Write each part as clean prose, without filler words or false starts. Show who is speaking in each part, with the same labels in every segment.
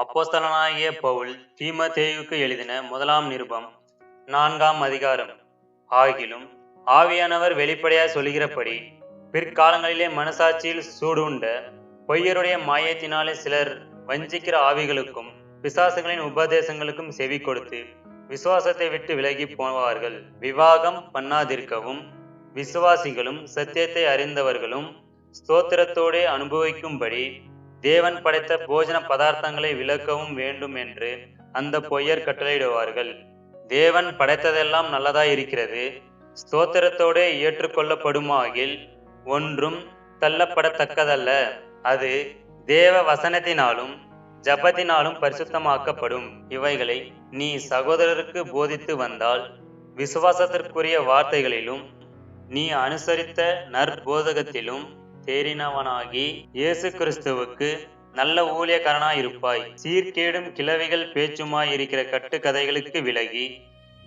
Speaker 1: அப்போஸ்தலனாகிய பவுல் தீமோத்தேயுவுக்கு எழுதின முதலாம் நிருபம் 4ஆம் அதிகாரம். ஆகிலும் ஆவியானவர் வெளிப்படையாய் சொல்லுகிறபடி, பிற்காலங்களிலே மனசாட்சியில் சூடுண்ட பொய்யருடைய மாயத்தினாலே சிலர் வஞ்சிக்கிற ஆவிகளுக்கும் பிசாசுகளின் உபதேசங்களுக்கும் செவி கொடுத்து விசுவாசத்தை விட்டு விலகி போவார்கள். விவாகம் பண்ணாதிருக்கவும் விசுவாசிகளும் சத்தியத்தை அறிந்தவர்களும் ஸ்தோத்திரத்தோடே அனுபவிக்கும்படி தேவன் படைத்த போஜன பதார்த்தங்களை விலக்கவும் வேண்டும் என்று அந்த பொய்யர் கட்டளையிடுவார்கள். தேவன் படைத்ததெல்லாம் நல்லதாய் இருக்கிறது, ஸ்தோத்திரத்தோடே ஏற்றுக்கொள்ளப்படுமாகில் ஒன்றும் தள்ளப்படத்தக்கதல்ல. அது தேவ வசனத்தினாலும் ஜபத்தினாலும் பரிசுத்தமாக்கப்படும். இவைகளை நீ சகோதரருக்கு போதித்து வந்தால், விசுவாசத்திற்குரிய வார்த்தைகளிலும் நீ அனுசரித்த நற்போதகத்திலும் தேறினவனாகி இயேசு கிறிஸ்துவுக்கு நல்ல ஊழியக்காரனாயிருப்பாய். சீர்கேடும் கிளவிகள் பேச்சுமாய் இருக்கிற கட்டுக்கதைகளுக்கு விலகி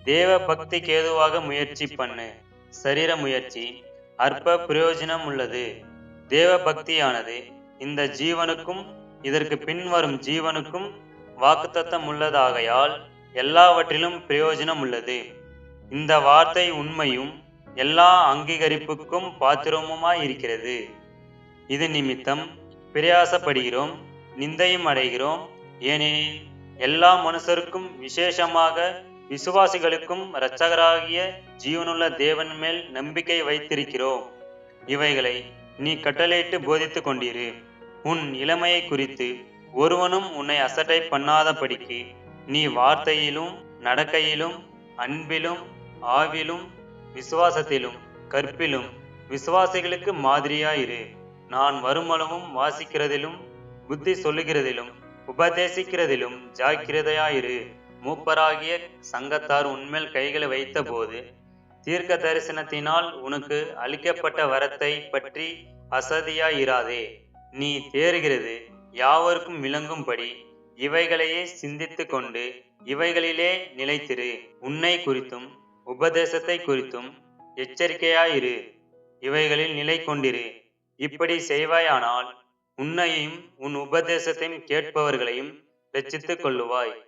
Speaker 1: தேவ பக்திக்கு ஏதுவாக முயற்சி பண்ணு. சரீர முயற்சி அற்ப பிரயோஜனம் உள்ளது. தேவ பக்தியானது இந்த ஜீவனுக்கும் இதற்கு பின்வரும் ஜீவனுக்கும் வாக்குத்தத்தம் உள்ளதாகையால் எல்லாவற்றிலும் பிரயோஜனம் உள்ளது. இந்த வார்த்தை உண்மையும் எல்லா அங்கீகரிப்புக்கும் பாத்திரமுமாய் இருக்கிறது. இது நிமித்தம் பிரயாசப்படுகிறோம், நிந்தையும் அடைகிறோம். ஏனெனில் எல்லா மனுஷருக்கும் விசேஷமாக விசுவாசிகளுக்கும் இரட்சகராகிய ஜீவனுள்ள தேவன் மேல் நம்பிக்கை வைத்திருக்கிறோம். இவைகளை நீ கட்டளையிட்டு போதித்து கொண்டிரு. உன் இளமையை குறித்து ஒருவனும் உன்னை அசட்டை பண்ணாதபடிக்கு நீ வார்த்தையிலும் நடக்கையிலும் அன்பிலும் ஆவிலும் விசுவாசத்திலும் கற்பிலும் விசுவாசிகளுக்கு மாதிரியாயிரு. நான் வருமளவும் வாசிக்கிறதிலும் புத்தி சொல்லுகிறதிலும் உபதேசிக்கிறதிலும் ஜாக்கிரதையாயிரு. மூப்பராகிய சங்கத்தார் உன்மேல் கைகளை வைத்த போது தீர்க்க தரிசனத்தினால் உனக்கு அளிக்கப்பட்ட வரத்தை பற்றி அசதியாயிராதே. நீ தேறுகிறது யாவருக்கும் விளங்கும்படி இவைகளையே சிந்தித்து கொண்டு இவைகளிலே நிலைத்திரு. உன்னை குறித்தும் உபதேசத்தை குறித்தும் எச்சரிக்கையாயிரு. இவைகளில் நிலை கொண்டிரு. இப்படி செய்வாயானால் உன்னையும் உன் உபதேசத்தையும் கேட்பவர்களையும் இரட்சித்துக் கொள்ளுவாய்.